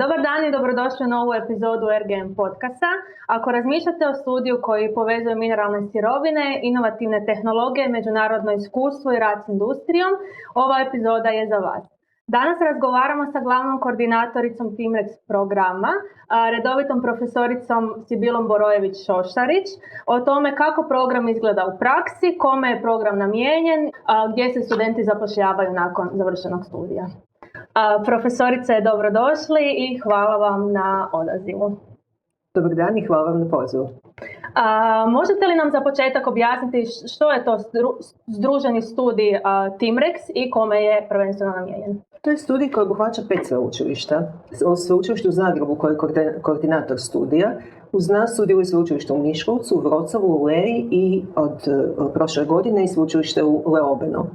Dobar dan i dobrodošli u novu epizodu RGM podcasta. Ako razmišljate o studiju koji povezuje mineralne sirovine, inovativne tehnologije, međunarodno iskustvo i rad s industrijom, ova epizoda je za vas. Danas razgovaramo sa glavnom koordinatoricom Timrex programa, redovitom profesoricom Sibilom Borojević-Šoštarić, o tome kako program izgleda u praksi, kome je program namijenjen, gdje se studenti zapošljavaju nakon završenog studija. Profesorice, dobrodošli i hvala vam na odazivu. Dobar dan i hvala vam na pozivu. Možete li nam za početak objasniti što je to združeni studij Timrex i kome je prvenstveno namijenjen? To je studij koji obuhvaća 5 sveučilišta. Sveučilište u Zagrebu koji je koordinator studija. Uz nas sudjeluje sveučilište u Miškolcu, u Wrocławu, u Leri i od prošle godine i sveučilište u Leobanu.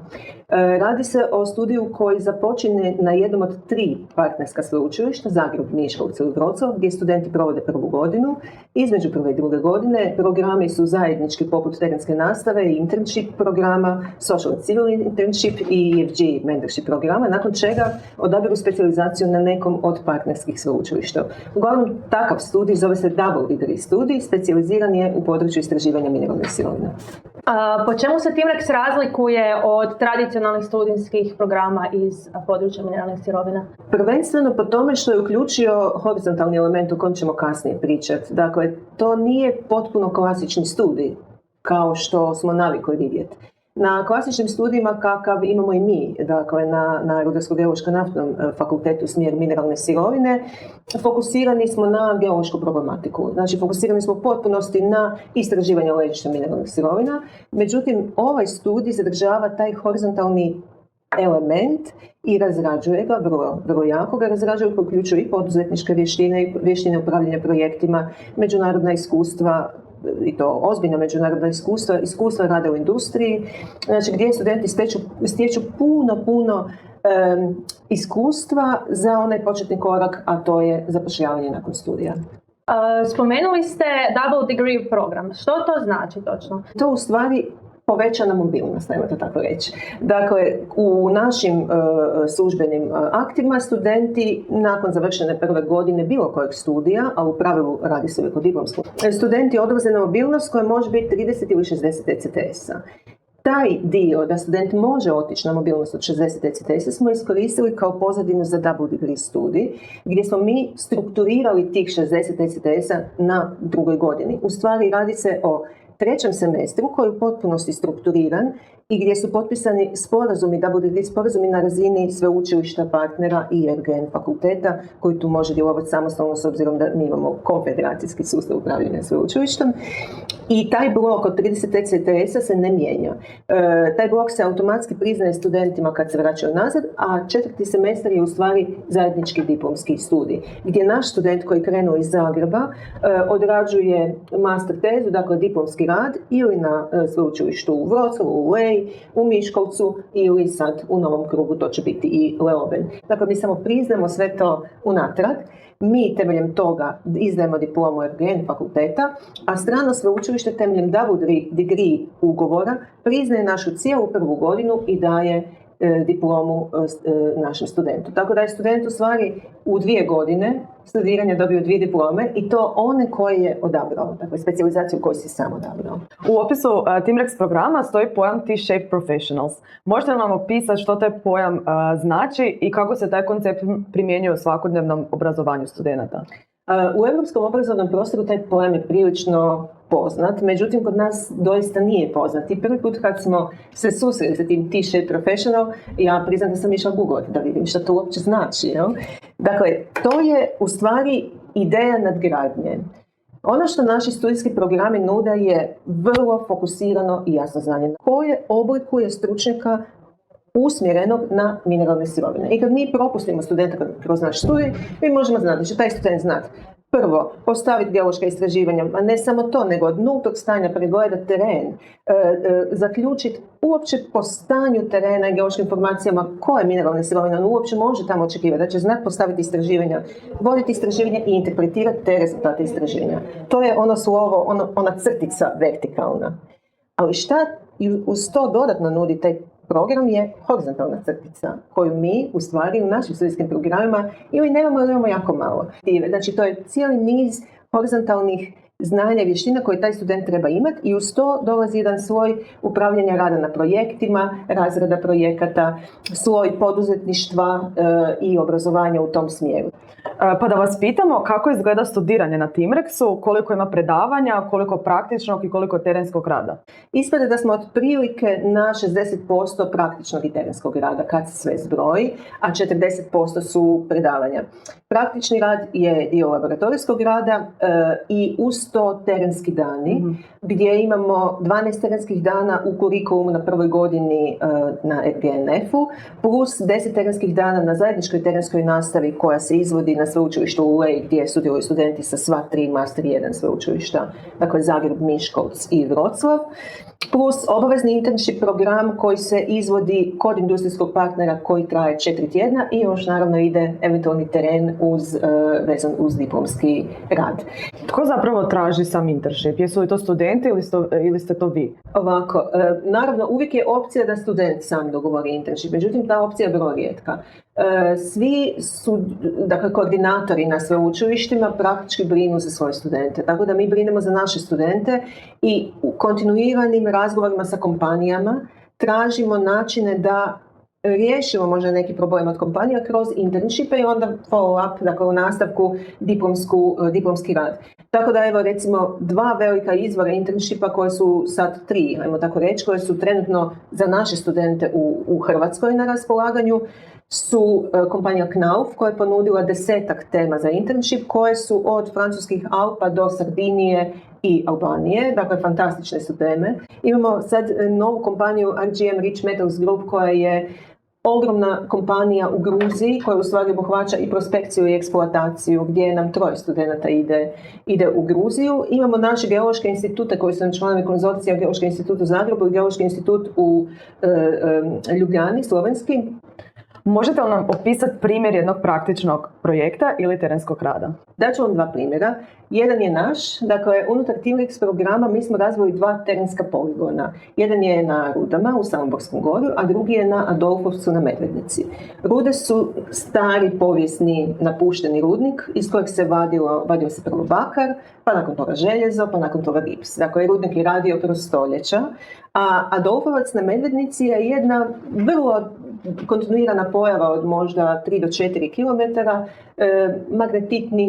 Radi se o studiju koji započinje na jednom od 3 partnerska sveučilišta, Zagreb, Miškolc i Wrocław, gdje studenti provode prvu godinu. Između prve i druge godine programi su zajednički poput terenske nastave i internship programa, social and civil internship i EFG mentorship programa, nakon čega odaberu specijalizaciju na nekom od partnerskih sveučilišta. Uglavnom, takav studij zove se double degree studij, specijaliziran je u području istraživanja mineralnih sirovina. Po čemu se Timrex razlikuje od tradicionalnih studijskih programa iz područja mineralnih sirovina? Prvenstveno po tome što je uključio horizontalni element o kojem ćemo kasnije pričati. Dakle, to nije potpuno klasični studij, kao što smo navikli vidjeti. Na klasičnim studijima kakav imamo i mi, dakle na Rudarsko-geološko-naftnom fakultetu smjer mineralne sirovine, fokusirani smo na geološku problematiku. Znači, fokusirani smo u potpunosti na istraživanje ležišta mineralnih sirovina. Međutim, ovaj studij zadržava taj horizontalni element i razrađuje ga, vrlo jako ga razrađuje, koji uključuje i poduzetničke vještine, i vještine upravljanja projektima, međunarodna iskustva, i to ozbiljna međunarodna iskustva rada u industriji, znači gdje studenti stječu puno iskustva za onaj početni korak, a to je zapošljavanje nakon studija. Spomenuli ste double degree program. Što to znači točno? To u stvari povećana mobilnost, ajmo to tako reći. Dakle, u našim službenim aktima studenti nakon završene prve godine bilo kojeg studija, a u pravilu radi se uvijek o diplomskom, studenti odlaze na mobilnost koja može biti 30 ili 60 ECTS-a. Taj dio da student može otići na mobilnost od 60 ECTS-a smo iskoristili kao pozadinu za double degree studij, gdje smo mi strukturirali tih 60 ECTS-a na drugoj godini. U stvari radi se o trećem semestru koji je u potpunosti strukturiran i gdje su potpisani sporazumi, double degree sporazumi na razini sveučilišta, partnera i RGN fakulteta koji tu može djelovati samostalno s obzirom da mi imamo konfederacijski sustav upravljanja sveučilištem. I taj blok od 30 ECTS-a se ne mijenja. Taj blok se automatski priznaje studentima kad se vraćaju nazad, a četvrti semestar je u stvari zajednički diplomski studij, gdje naš student koji krenuo iz Zagreba odrađuje master tezu, dakle diplomski rad, ili na sveučilištu u Wrocławu, u Leji, u Miškolcu ili sad u novom krugu to će biti i Leoben. Dakle, mi samo priznamo sve to unatrag. Mi temeljem toga izdajemo diplomu RGN fakulteta, a strano sveučilište temeljem double degree ugovora priznaje našu cijelu prvu godinu i daje diplomu našem studentu. Tako da je student u stvari u 2 godine studiranja dobio 2 diplome i to one koje je odabrao, dakle specijalizaciju koju si sam odabrao. U opisu Timrex programa stoji pojam T-shaped professionals. Možete nam opisati što taj pojam znači i kako se taj koncept primjenjuje u svakodnevnom obrazovanju studenata? U europskom obrazovnom prostoru taj pojam je prilično poznat, međutim kod nas doista nije poznat. I prvi put kad smo se susreli sa tim T-shaped professional, ja priznam da sam išla googlat da vidim što to uopće znači. Jel? Dakle, to je u stvari ideja nadgradnje. Ono što naši studijski programi nude je vrlo fokusirano i jasno znanje koje oblikuje stručnjaka usmjerenog na mineralne sirovine. I kad mi propustimo studenta kroz naš studij, mi možemo znati da će taj student znati prvo, postaviti geološka istraživanja, a ne samo to, nego od nultog stanja pregledati teren, zaključiti uopće po stanju terena i geološkim informacijama koje mineralne sirovine on uopće može tamo očekivati, da će znati postaviti istraživanja, voditi istraživanja i interpretirati te rezultate istraživanja. To je ono slovo, ona crtica vertikalna. Ali šta uz to dodatno nudi taj program je horizontalna crtica koju mi u stvari u našim studijskim programima ili nemamo jako malo. Znači to je cijeli niz horizontalnih znanja i vještina koje taj student treba imati i uz to dolazi jedan sloj upravljanja rada na projektima, razrada projekata, sloj poduzetništva i obrazovanja u tom smjeru. Pa da vas pitamo kako izgleda studiranje na Timrexu, koliko ima predavanja, koliko praktičnog i koliko terenskog rada? Ispada da smo otprilike na 60% praktičnog i terenskog rada kad se sve zbroji, a 40% su predavanja. Praktični rad je dio laboratorijskog rada i uz to terenski dani, gdje imamo 12 terenskih dana u kurikulumu na prvoj godini na RGNF-u, plus 10 terenskih dana na zajedničkoj terenskoj nastavi koja se izvodi na sveučilištu u Leji gdje sudjeluju studenti sa sva 3 Master 1 sveučilišta, dakle Zagreb, Miškolc i Wroclav, plus obavezni internship program koji se izvodi kod industrijskog partnera koji traje 4 tjedna i još naravno ide eventualni teren vezan uz diplomski rad. Tko zapravo traži sam internship? Jesu li to studenti ili ste to vi? Ovako, naravno uvijek je opcija da student sam dogovori internship, međutim ta opcija je vrlo rijetka. Svi su, dakle, koordinatori na sveučilištima praktički brinu za svoje studente, tako da mi brinemo za naše studente i u kontinuiranim razgovorima sa kompanijama tražimo načine da riješimo možda neki problem od kompanija kroz internshipe i onda follow up, dakle u nastavku diplomski rad. Tako da evo recimo 2 velika izvora internshipa koje su sad 3, ajmo tako reći, koje su trenutno za naše studente u Hrvatskoj na raspolaganju su kompanija Knauf koja je ponudila 10 tema za internship koje su od francuskih Alpa do Sardinije i Albanije, dakle fantastične su teme. Imamo sad novu kompaniju RGM Rich Metals Group koja je ogromna kompanija u Gruziji koja u stvari obuhvaća i prospekciju i eksploataciju gdje nam 3 studenata ide u Gruziju. Imamo naše geološke institute koji su nam članovi konzorcija, Geološki institut u Zagrebu i Geološki institut u Ljubljani, slovenski. Možete li nam opisati primjer jednog praktičnog projekta ili terenskog rada? Daću vam 2 primjera. Jedan je naš, dakle unutar Timrex programa mi smo razvili 2 terenska poligona. Jedan je na Rudama u Samoborskom gorju, a drugi je na Adolfovcu na Medvednici. Rude su stari povijesni napušteni rudnik iz kojeg se vadio se prvo bakar, pa nakon toga željezo, pa nakon toga gips. Dakle, rudnik je radio kroz stoljeća, a Adolfovac na Medvednici je jedna vrlo kontinuirana pojava od možda 3 do 4 km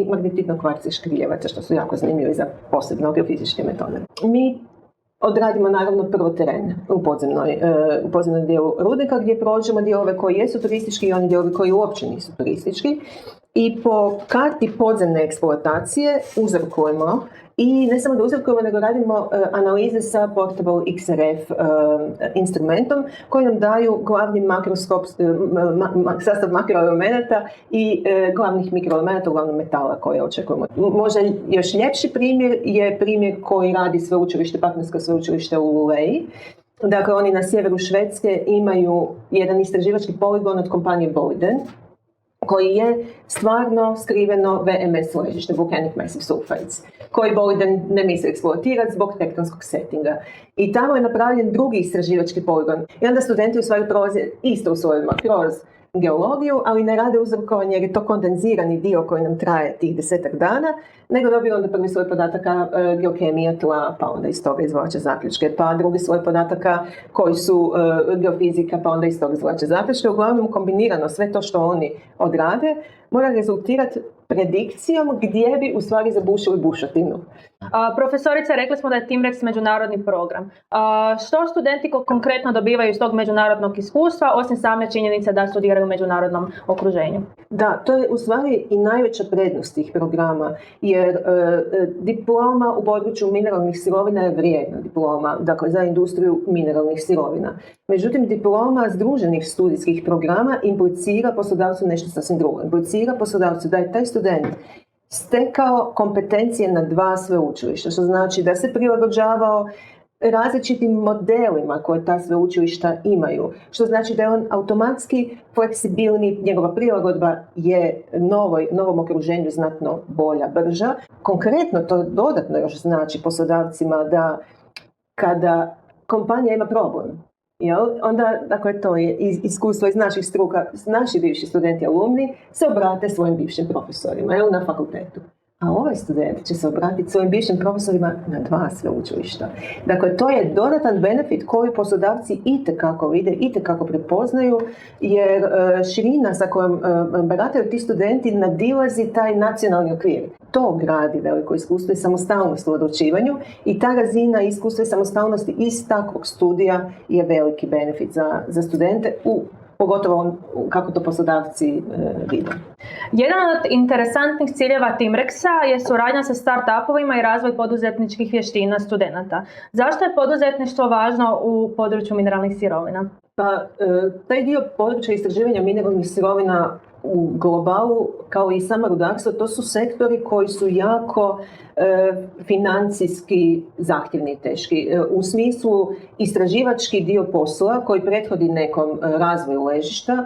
magnetitno-kvarcih škriljevaca, što su jako zanimljivi za posebno geofizičke metode. Mi odradimo naravno prvo teren u podzemnom dijelu rudnika gdje prođemo dijelove koji jesu turistički i oni dijelovi koji uopće nisu turistički. I po karti podzemne eksploatacije uzorkujemo i ne samo da uzorkujemo, nego radimo analize sa Portable XRF instrumentom koji nam daju glavni sastav makroelemenata i glavnih mikroelemenata, uglavnom metala koje očekujemo. Možda još ljepši primjer je primjer koji radi partnersko sveučilište u Leji. Dakle, oni na sjeveru Švedske imaju jedan istraživački poligon od kompanije Boliden, koji je stvarno skriveno VMS ležište, Volcanic Massive Sulfides, koji Boliden ne misli eksploatirati zbog tektonskog settinga. I tamo je napravljen drugi istraživački poligon. I onda studenti u stvari prolaze isto u svojima kroz geologiju, ali ne rade uzorkovanje jer je to kondenzirani dio koji nam traje tih 10 dana, nego dobiju onda prvi svoj podataka geokemija tla, pa onda iz toga izvlače zaključke, pa drugi svoj podataka koji su geofizika, pa onda iz toga izvlače zaključke. Uglavnom kombinirano sve to što oni odrade mora rezultirati predikcijom gdje bi u stvari zabušili bušotinu. Profesorica, rekli smo da je Timrex međunarodni program. Što studenti konkretno dobivaju iz tog međunarodnog iskustva, osim same činjenice da studiraju u međunarodnom okruženju? Da, to je u stvari i najveća prednost tih programa, jer diploma u području mineralnih sirovina je vrijedna diploma, dakle za industriju mineralnih sirovina. Međutim, diploma združenih studijskih programa implicira poslodavcu nešto sasvim drugo. Implicira poslodavcu da je taj student stekao kompetencije na 2 sveučilišta, što znači da se prilagođavao različitim modelima koje ta sveučilišta imaju, što znači da je on automatski fleksibilni, njegova prilagodba je novom okruženju znatno bolja, brža. Konkretno to dodatno još znači poslodavcima da kada kompanija ima problem, Jel? Onda, dakle, to je iskustvo iz naših struka, naši bivši studenti alumni se obrate svojim bivšim profesorima, jel, na fakultetu. A ovaj student će se obratiti svojim bivšim profesorima na 2 sveučilišta. Dakle, to je dodatan benefit koji poslodavci itekako vide, itekako prepoznaju, jer širina sa kojom barataju ti studenti nadilazi taj nacionalni okvir. To gradi veliko iskustvo i samostalnost u odlučivanju i ta razina iskustva i samostalnosti iz takvog studija je veliki benefit za studente pogotovo kako to poslodavci vide. Jedan od interesantnih ciljeva Timrexa je suradnja sa start-upovima i razvoj poduzetničkih vještina studenata. Zašto je poduzetništvo važno u području mineralnih sirovina? Pa, taj dio područja istraživanja mineralnih sirovina u globalu, kao i samo rudarstvo, to su sektori koji su jako financijski zahtjevni i teški. U smislu istraživački dio posla koji prethodi nekom razvoju ležišta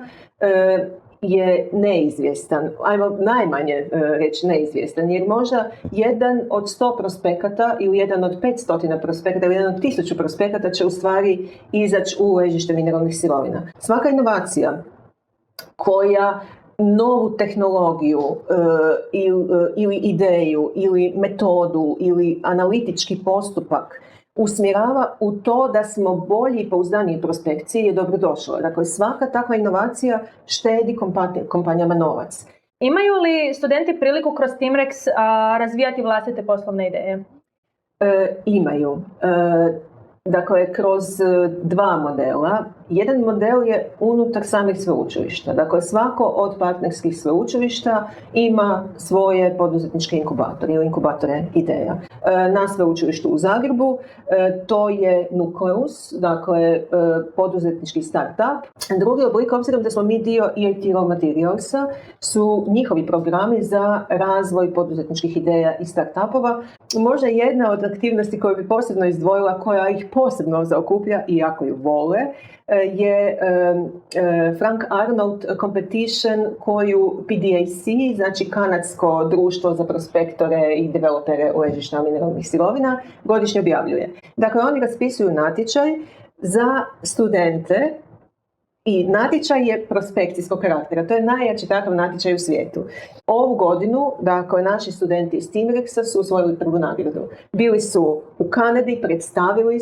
je neizvjestan, ajmo najmanje reći neizvjestan, jer možda jedan od 100 prospekata ili jedan od 500 prospekata ili jedan od 1000 prospekata će u stvari izaći u ležište mineralnih sirovina. Svaka inovacija koja novu tehnologiju ili ideju ili metodu ili analitički postupak usmjerava u to da smo bolji i pouzdaniji u prospekciji je dobrodošla. Dakle, svaka takva inovacija štedi kompanijama novac. Imaju li studenti priliku kroz Timrex razvijati vlastite poslovne ideje? Imaju. Dakle, kroz 2 modela. Jedan model je unutar samih sveučilišta. Dakle, svako od partnerskih sveučilišta ima svoje poduzetničke inkubatore ili inkubatore ideja. Na sveučilištu u Zagrebu to je Nukleus, dakle poduzetnički start-up. Drugi oblik, obzirom da smo mi dio EIT Raw Materialsa, su njihovi programi za razvoj poduzetničkih ideja i start-upova. Možda jedna od aktivnosti koju bi posebno izdvojila, koja ih posebno zaokuplja i jako ju vole, je Frank Arnold Competition koju PDAC, znači Kanadsko društvo za prospektore i developere ležišta mineralnih sirovina, godišnje objavljuje. Dakle, oni raspisuju natječaj za studente i natječaj je prospekcijskog karaktera. To je najjači takav natječaj u svijetu. Ovu godinu, dakle, naši studenti iz Timrexa su osvojili prvu nagradu. Bili su u Kanadi, predstavili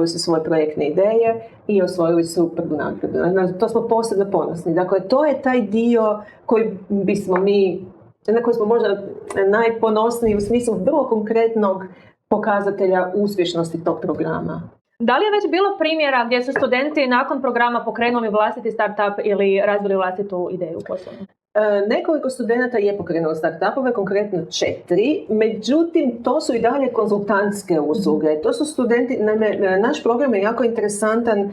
su svoje projektne ideje i osvojili su prvu nagradu. Na to smo posebno ponosni. Dakle, to je taj dio koji bismo mi, na koji smo možda najponosniji u smislu vrlo konkretnog pokazatelja uspješnosti tog programa. Da li je već bilo primjera gdje su studenti nakon programa pokrenuli vlastiti startup ili razvili vlastitu ideju poslovnu? Nekoliko studenata je pokrenulo startupove, konkretno 4, međutim to su i dalje konzultantske usluge. To su studenti, naš program je jako interesantan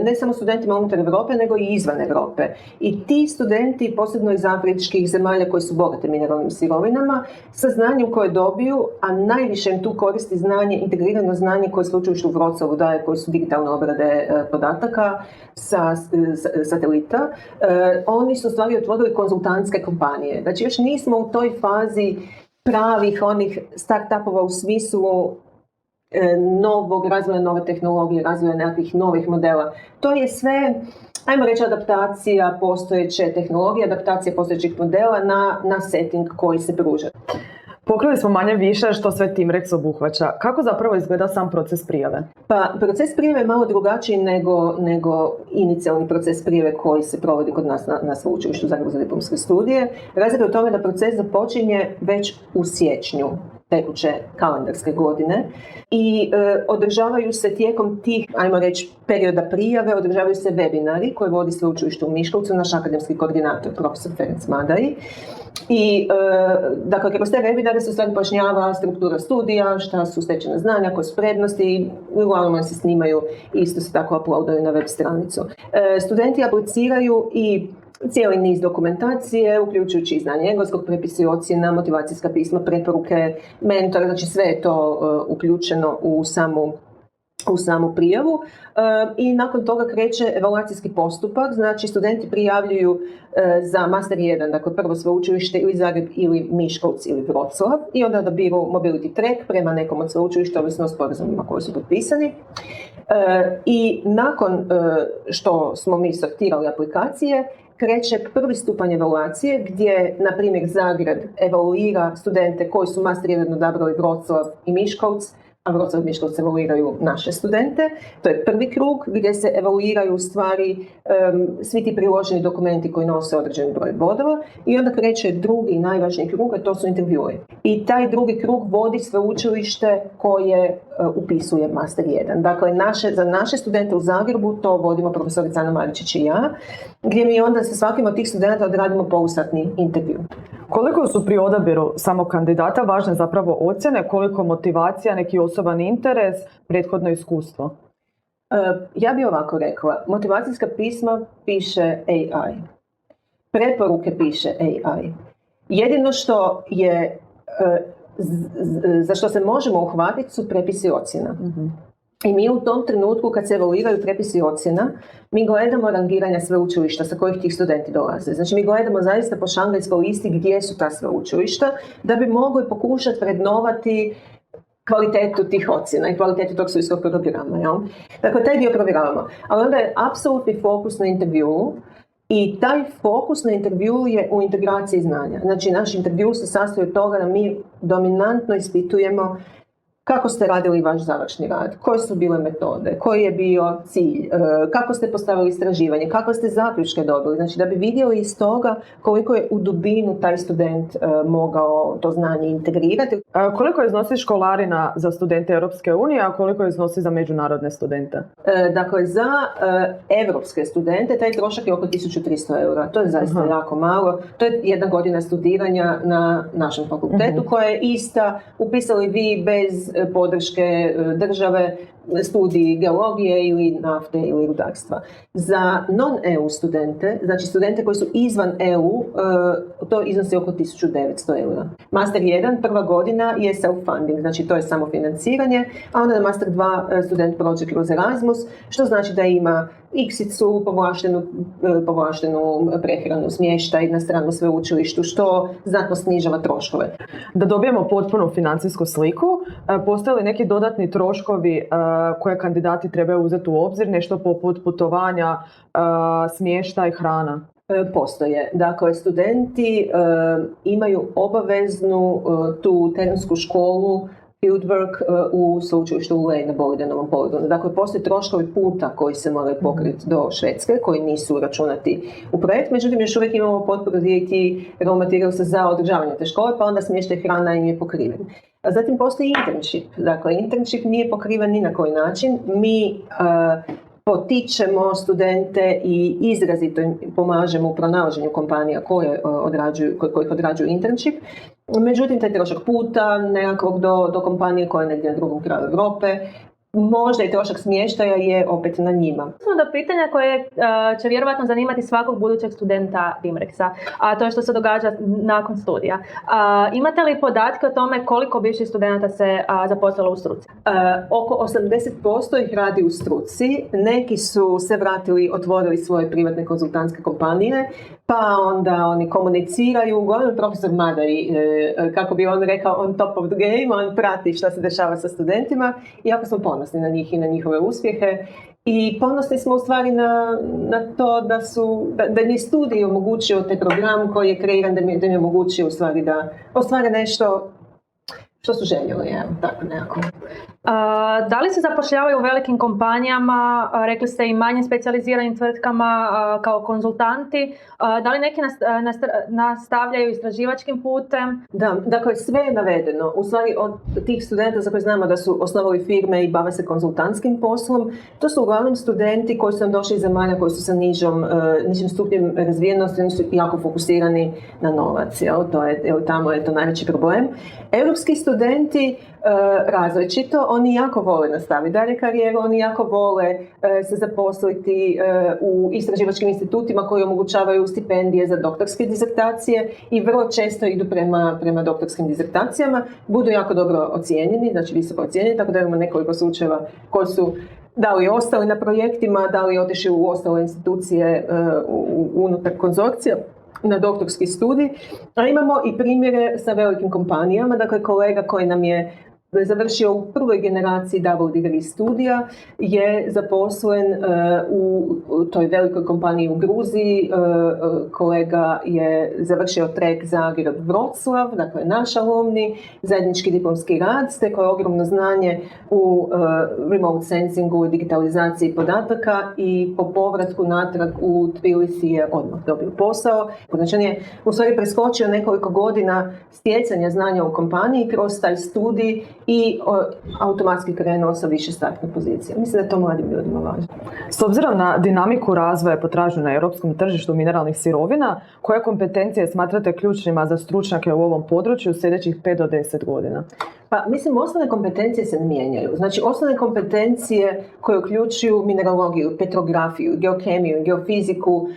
ne samo studentima unutar Europe, nego i izvan Europe. I ti studenti, posebno iz afričkih zemalja koji su bogate mineralnim sirovinama, sa znanjem koje dobiju, a najviše im tu koristi znanje, integrirano znanje koje sveučilište u Wrocławu daje, koje su digitalne obrade podataka sa satelita, oni su stvari otvorili konzultantske kompanije. Znači, još nismo u toj fazi pravih onih start-upova u smislu novog razvoja nove tehnologije, razvoja nekakvih novih modela. To je sve, ajmo reći, adaptacija postojeće tehnologije, adaptacija postojećih modela na setting koji se pruža. Pokrili smo manje više što sve Timrex obuhvaća. Kako zapravo izgleda sam proces prijave? Pa, proces prijave je malo drugačiji nego inicijalni proces prijave koji se provodi kod nas na sveučilištu Zagrebu za diplomske studije. Razlika je u tome da proces započinje već u siječnju tekuće kalendarske godine i održavaju se tijekom tih, ajmo reći, perioda prijave, održavaju se webinari koje vodi sveučilište u Miškovcu, naš akademski koordinator, profesor Ferenc Madaj. I, dakle, kroz te webinare se stvari pojašnjava struktura studija, šta su stečena znanja, koje su prednosti i uglavnom se snimaju, isto se tako uploadaju na web stranicu. Studenti apliciraju i cijeli niz dokumentacije, uključujući i znanje engleskog, prepisi ocjena, motivacijska pisma, preporuke, mentora, znači sve je to uključeno u samu u samu prijavu i nakon toga kreće evaluacijski postupak, znači studenti prijavljuju za Master 1, dakle prvo sveučilište ili Zagreb ili Miškolc ili Wroclav i onda odabiru Mobility Track prema nekom od sveučilišta, ovisno o sporazumima koji su potpisani. I nakon što smo mi sortirali aplikacije, kreće prvi stupanj evaluacije gdje, na primjer, Zagreb evaluira studente koji su Master 1 odabrali Wroclav i Miškolc, a Wroclav i Miškolc evaluiraju naše studente. To je prvi krug gdje se evaluiraju u stvari svi ti priloženi dokumenti koji nose određen broj bodova i onda kreće drugi i najvažniji krug, a to su intervjui. I taj drugi krug vodi sveučilište koje upisuje Master 1. Dakle, za naše studente u Zagrebu to vodimo profesorica Ana Maričić i ja, gdje mi onda sa svakim od tih studenta odradimo polusatni intervju. Koliko su pri odabiru samog kandidata važne zapravo ocjene, koliko motivacija, neki osoban interes, prethodno iskustvo? Ja bih ovako rekla, motivacijska pisma piše AI, preporuke piše AI. Jedino što je, za što se možemo uhvatiti su prepisi ocjena. I mi u tom trenutku kad se evaluiraju prepisi ocjena, mi gledamo rangiranja sveučilišta sa kojih tih studenti dolaze. Znači mi gledamo zaista po šangajskoj listi gdje su ta sveučilišta da bi mogli pokušati vrednovati kvalitetu tih ocjena i kvalitetu tog studijskog programa. Jel? Dakle, taj dio provjeravamo. Ali onda je apsolutni fokus na intervju i taj fokus na intervju je u integraciji znanja. Znači, naš intervju se sastoji od toga da mi dominantno ispitujemo kako ste radili vaš završni rad, koje su bile metode, koji je bio cilj, kako ste postavili istraživanje, kakve ste zaključke dobili. Znači da bi vidjeli iz toga koliko je u dubinu taj student mogao to znanje integrirati. Koliko iznosi školarina za studente Europske unije, a koliko iznosi za međunarodne studente? Dakle, za europske studente taj trošak je oko 1300 eura. To je zaista jako malo. To je 1 godina studiranja na našem fakultetu koja je ista, upisali vi bez podrške države, studiji geologije ili nafte ili rudarstva. Za non-EU studente, znači studente koji su izvan EU, to iznosi oko 1900 eura. Master 1, prva godina je self-funding, znači to je samofinanciranje, a onda na Master 2 student prođe kroz Erasmus, što znači da ima iksicu, povlaštenu prehranu, smještaj na stranu sveučilištu, što znatno snižava troškove. Da dobijemo potpunu financijsku sliku, postoje li neki dodatni troškovi koje kandidati trebaju uzeti u obzir, nešto poput putovanja, smještaj, hrana? Postoje. Dakle, studenti imaju obaveznu tu terensku školu fieldwork u sveučilištu u Lej na Bolidenovom poligonu. Dakle, postoje troškovi puta koji se moraju pokriti do Švedske, koji nisu računati u projekt. Međutim, još uvijek imamo potporu DIT raw materials za održavanje te škole, pa onda smještaj hrana im je pokriven. A zatim postoji internship. Dakle, internship nije pokriven ni na koji način. Mi potičemo studente i izrazito im pomažemo u pronalaženju kompanija kojih odrađuju internship. Međutim, taj trošak puta nekakvog do kompanije koja je negdje na drugom kraju Europe, možda i trošak smještaja je opet na njima. Do pitanja koje će vjerovatno zanimati svakog budućeg studenta Rimrexa, a to je što se događa nakon studija. Imate li podatke o tome koliko bivših studenta se zaposlilo u struci? Oko 80% ih radi u struci. Neki su se vratili, otvorili svoje privatne konzultantske kompanije, pa onda oni komuniciraju. Uglavnom profesor Madaj, kako bi on rekao, on top of the game, on prati šta se dešava sa studentima i jako smo ponosni na njih i na njihove uspjehe. I ponosni smo u stvari na to da mi je studij omogućio taj program koji je kreiran, da mi je omogućio u stvari da ostvare nešto što su željeli, tako nekako. Da li se zapošljavaju u velikim kompanijama, rekli ste i manje specijaliziranim tvrtkama kao konzultanti, da li neki nastavljaju istraživačkim putem? Da, dakle sve je navedeno. U stvari od tih studenta za koje znamo da su osnovali firme i bave se konzultantskim poslom, to su uglavnom studenti koji su nam došli iz zemalja koji su sa nižim stupnjem razvijenosti, oni su jako fokusirani na novac. Tamo je to najveći problem. Europski studenti različito, oni jako vole nastaviti dalje karijeru, oni jako vole se zaposliti u istraživačkim institutima koji omogućavaju stipendije za doktorske dizertacije i vrlo često idu prema doktorskim dizertacijama, budu jako dobro ocijenjeni, znači visoko ocijenjeni, tako da imamo nekoliko slučajeva koji su da li ostali na projektima, da li otišli u ostale institucije unutar konzorcija na doktorski studij, a imamo i primjere sa velikim kompanijama, dakle kolega koji nam je završio u prvoj generaciji double degree studija je zaposlen u toj velikoj kompaniji u Gruziji. Kolega je završio trek Zagreb-Wroclaw, dakle naš alumni, zajednički diplomski rad, stekao je ogromno znanje u remote sensingu i digitalizaciji podataka i po povratku natrag u Tbilisi je odmah dobio posao. Znači on je u stvari preskočio nekoliko godina stjecanja znanja u kompaniji kroz taj studij i automatski krenuo sa više startne pozicije. Mislim da je to mladim ljudima važno. S obzirom na dinamiku razvoja i potražnje na europskom tržištu mineralnih sirovina, koje kompetencije smatrate ključnima za stručnjake u ovom području sljedećih 5 do 10 godina? Pa mislim, osnovne kompetencije se ne mijenjaju. Znači, osnovne kompetencije koje uključuju mineralogiju, petrografiju, geokemiju, geofiziku,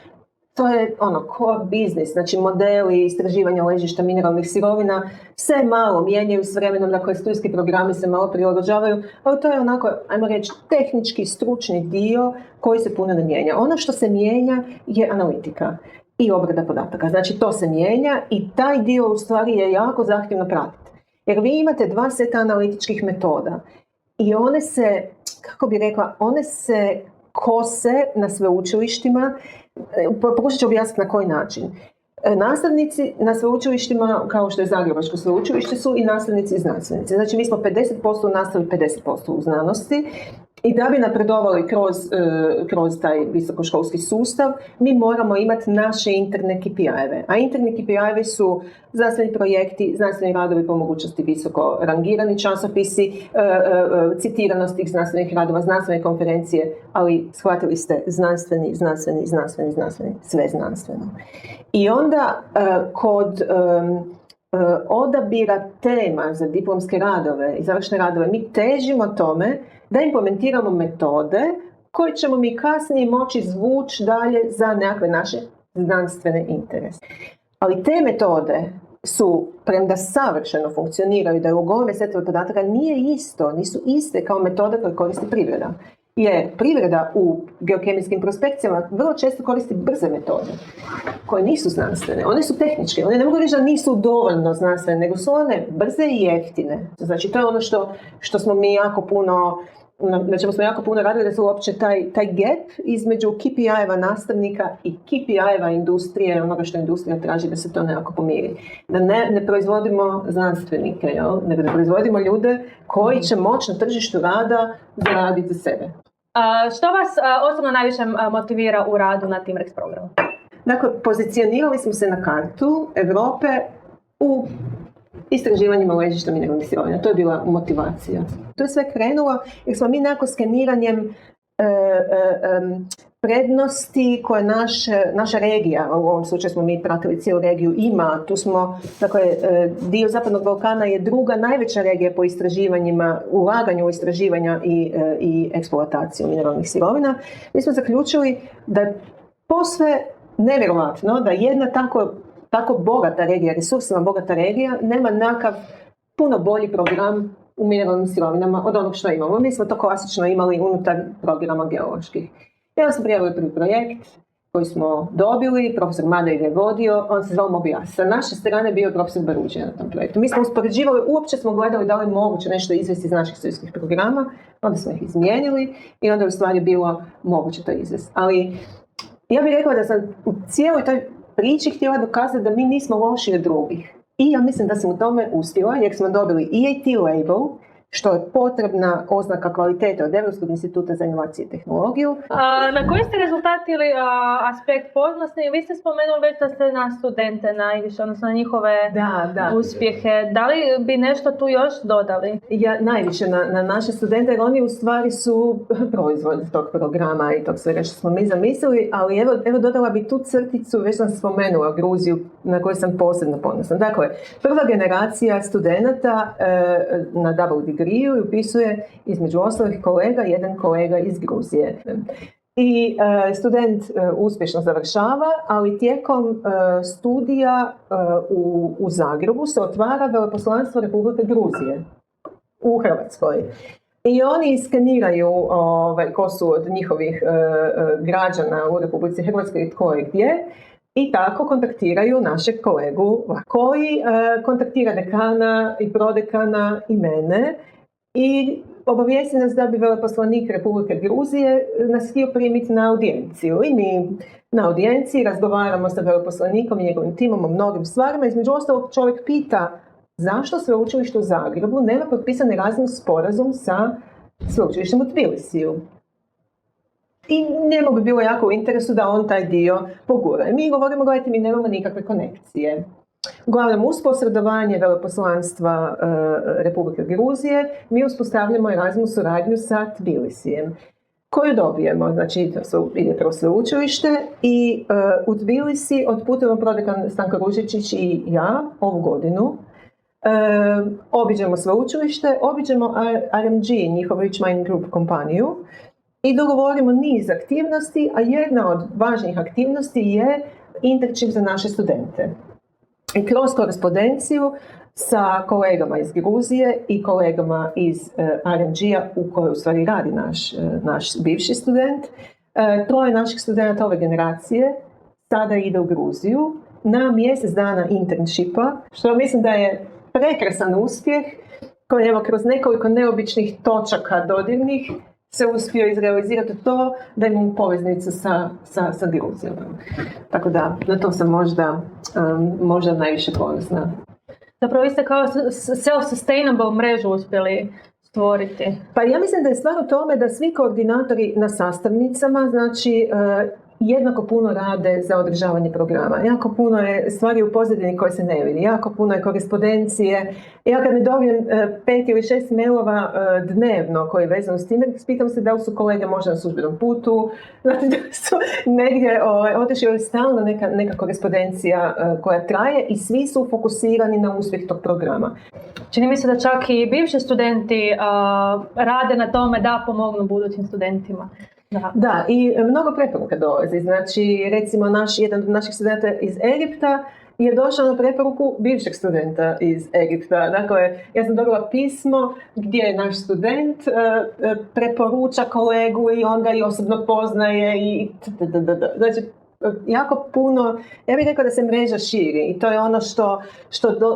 to je core business, znači modeli istraživanja ležišta mineralnih sirovina se malo mijenjaju s vremenom, dakle studijski programi se malo prilagođavaju, ali to je onako, ajmo reći, tehnički, stručni dio koji se puno ne mijenja. Ono što se mijenja je analitika i obrada podataka. Znači to se mijenja i taj dio u stvari je jako zahtjevno pratiti. Jer vi imate 2 seta analitičkih metoda i one se, kako bi rekla, one se kose na sveučilištima. Pokušat ću objasniti na koji način. Nastavnici na sveučilištima, kao što je Zagrebačko sveučilište, su i nastavnici i znanstvenici. Znači mi smo 50% u nastavi, 50% u znanosti. I da bi napredovali kroz taj visokoškolski sustav, mi moramo imati naše interne KPI-eve. A interni KPI-evi su znanstveni projekti, znanstveni radovi po mogućnosti visoko rangirani časopisi, citiranost tih znanstvenih radova, znanstvene konferencije, ali shvatili ste znanstveni, sve znanstveno. I onda kod odabira tema za diplomske radove i završne radove mi težimo tome da implementiramo metode koje ćemo mi kasnije moći zvući dalje za nekakve naše znanstvene interese. Ali te metode su, premda savršeno funkcioniraju, da je u goleme setove podataka nisu iste kao metode koje koristi privreda. Jer privreda u geokemijskim prospekcijama vrlo često koristi brze metode koje nisu znanstvene. One su tehničke, one ne mogu reći da nisu dovoljno znanstvene, nego su one brze i jeftine. Znači to je ono što smo mi jako puno, na čemu smo jako puno radili, da se uopće taj gap između KPI-eva nastavnika i KPI-eva industrije, onoga što industrija traži, da se to nekako pomiri. Da ne proizvodimo znanstvenike, nego da proizvodimo ljude koji će moći na tržištu rada zaraditi za sebe. Što vas osobno najviše motivira u radu na Timrex programu? Dakle, pozicionirali smo se na kartu Europe u istraživanjima ležišta mineralnih sirovina. To je bila motivacija. To je sve krenulo jer smo mi nekako skeniranjem prednosti koje naša regija, u ovom slučaju smo mi pratili cijelu regiju, ima. Tu smo, dakle, dio Zapadnog Balkana je druga najveća regija po istraživanjima, ulaganju u istraživanja i eksploataciju mineralnih sirovina. Mi smo zaključili da je posve nevjerojatno da jedna tako bogata regija, resursima bogata regija, nema nakav puno bolji program u mineralnim sirovinama od onog što imamo. Mi smo to klasično imali unutar programa geoloških. Ja sam prijavila prvi projekt koji smo dobili, profesor Madej je vodio, on se zvao Mobias. Sa naše strane bio profesor Baruđija na tom projektu. Mi smo uspoređivali, uopće smo gledali da li je moguće nešto izvesti iz naših studijskih programa, onda smo ih izmijenili i onda je u stvari bilo moguće to izvesti. Ali ja bih rekla da sam u cijeloj toj priči htjela dokazati da mi nismo loši od drugih. I ja mislim da sam u tome uspjela jer smo dobili EAT label, što je potrebna oznaka kvalitete od Europskog instituta za inovacije i tehnologiju. Na koji ste rezultat ili aspekt ponosni? Vi ste spomenuli već da ste na studente najviše, odnosno na njihove uspjehe. Da li bi nešto tu još dodali? Ja najviše na naše studente, jer oni u stvari su proizvod tog programa i tog svega što smo mi zamislili, ali evo dodala bi tu crticu, već sam spomenula Gruziju, na kojoj sam posebno ponosna. Dakle, prva generacija studenata na double degree degree i upisuje između ostalih kolega, jedan kolega iz Gruzije. I student uspješno završava, ali tijekom studija u Zagrebu se otvara veleposlanstvo Republike Gruzije u Hrvatskoj. I oni iskeniraju ko su od njihovih građana u Republici Hrvatskoj i tko je gdje. I tako kontaktiraju našeg kolegu koji kontaktira dekana i prodekana i mene i obavijesti nas da bi veleposlanik Republike Gruzije nas htio primiti na audijenciju. I mi na audijenciji razgovaramo sa veleposlanikom i njegovim timom o mnogim stvarima. Između ostalog čovjek pita zašto sveučilište u Zagrebu nema potpisan Erasmus sporazum sa sveučilištem u Tbilisiju. I njemu bi bilo jako u interesu da on taj dio pogura. I mi govorimo, gledajte, mi nemamo nikakve konekcije. Uglavnom, uz posredovanje veleposlanstva Republike Gruzije, mi uspostavljamo Erasmus suradnju sa Tbilisijem, koju dobijemo. Znači, ide kroz sveučilište i u Tbilisi otputujemo prodekan Stanko Ružičić i ja ovu godinu. Obiđemo sveučilište, obiđemo RMG, njihov Rich Mining Group kompaniju, i dogovorimo niz aktivnosti, a jedna od važnijih aktivnosti je internship za naše studente. I kroz korespondenciju sa kolegama iz Gruzije i kolegama iz RMG-a u kojoj u stvari radi naš bivši student, troje naših studenta ove generacije sada ide u Gruziju na mjesec dana internshipa, što mislim da je prekrasan uspjeh koji evo kroz nekoliko neobičnih točaka dodirnih se uspio izrealizirati to da imamo poveznicu sa Gruzijom. Tako da, na to sam možda najviše ponosna. Zapravo vi ste kao self-sustainable mrežu uspjeli stvoriti. Pa ja mislim da je stvar u tome da svi koordinatori na sastavnicama, znači jednako puno rade za održavanje programa. Jako puno je stvari u pozadini koje se ne vidi. Jako puno je korespondencije. Ja kad ne dobijem 5 ili 6 mailova dnevno koji je vezano s time, pitam se da li su kolege možda na službenom putu, znači da su negdje otišli, ali stalno neka korespondencija koja traje i svi su fokusirani na uspjeh tog programa. Čini mi se da čak i bivši studenti rade na tome da pomognu budućim studentima. Da, i mnogo preporuka dolazi. Znači, recimo, jedan od naših studenta iz Egipta je došao na preporuku bivšeg studenta iz Egipta. Dakle, ja sam dobila pismo gdje je naš student preporuča kolegu i on ga i osobno poznaje i znači, jako puno, ja bih rekla da se mreža širi i to je ono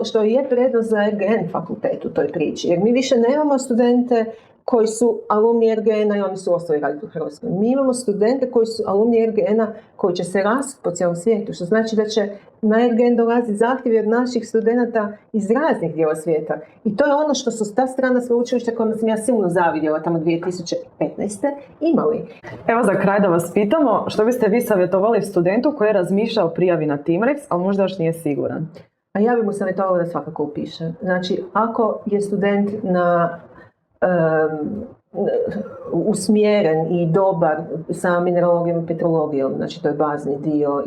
što je prednost za RGN fakultet u toj priči. Jer mi više nemamo studente koji su alumni RGN-a i oni su ostali raditi u Hrvatskoj. Mi imamo studente koji su alumni RGN-a koji će se rasti po cijelom svijetu, što znači da će na RGN dolaziti zahtjevi od naših studenata iz raznih dijela svijeta. I to je ono što su ta strana sveučilišta kojima sam ja silno zavidjela tamo 2015. imali. Evo za kraj da vas pitamo, što biste vi savjetovali studentu koji je razmišljao o prijavi na Timrex, ali možda još nije siguran? A ja bih mu savjetovala da svakako upiše. Znači, ako je student usmjeren i dobar sa mineralogijom i petrologijom, znači to je bazni dio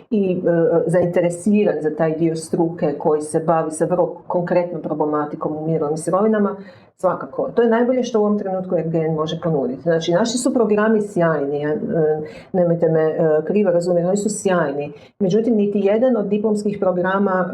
i zainteresiran za taj dio struke koji se bavi sa vrlo konkretnom problematikom u mineralnim sirovinama, svakako. To je najbolje što u ovom trenutku RGN može ponuditi. Znači, naši su programi sjajni, nemojte me krivo razumjeti, oni su sjajni. Međutim, niti jedan od diplomskih programa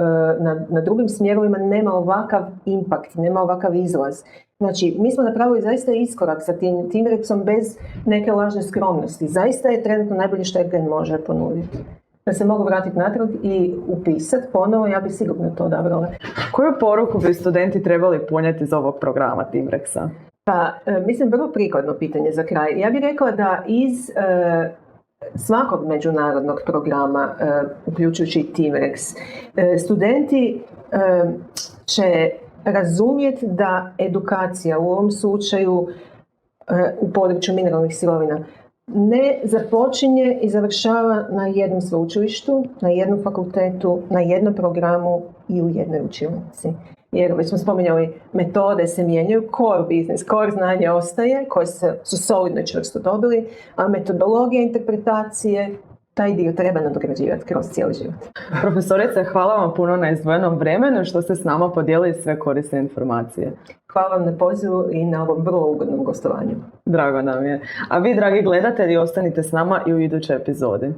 na drugim smjerovima nema ovakav impact, nema ovakav izlaz. Znači, mi smo napravili zaista iskorak sa Timrexom bez neke lažne skromnosti. Zaista je trenutno najbolje što RGN može ponuditi. Da se mogu vratiti natrag i upisati ponovo, ja bih sigurno to odabrala. Koju poruku bi studenti trebali ponijeti iz ovog programa Timrexa? Pa, mislim, vrlo prikladno pitanje za kraj. Ja bih rekla da iz svakog međunarodnog programa, uključujući i Timrex, studenti će razumjeti da edukacija u ovom slučaju u području mineralnih sirovina ne započinje i završava na jednom sveučilištu, na jednom fakultetu, na jednom programu i u jednoj učionici. Jer već smo spominjali, metode se mijenjaju, core business, core znanje ostaje, koje su solidno i čvrsto dobili, a metodologija interpretacije, taj dio treba nadograđivati kroz cijeli život. Profesorice, hvala vam puno na izdvojenom vremenu što ste s nama podijelili sve korisne informacije. Hvala vam na pozivu i na ovom vrlo ugodnom gostovanju. Drago nam je. A vi, dragi gledatelji, ostanite s nama i u idućoj epizodi.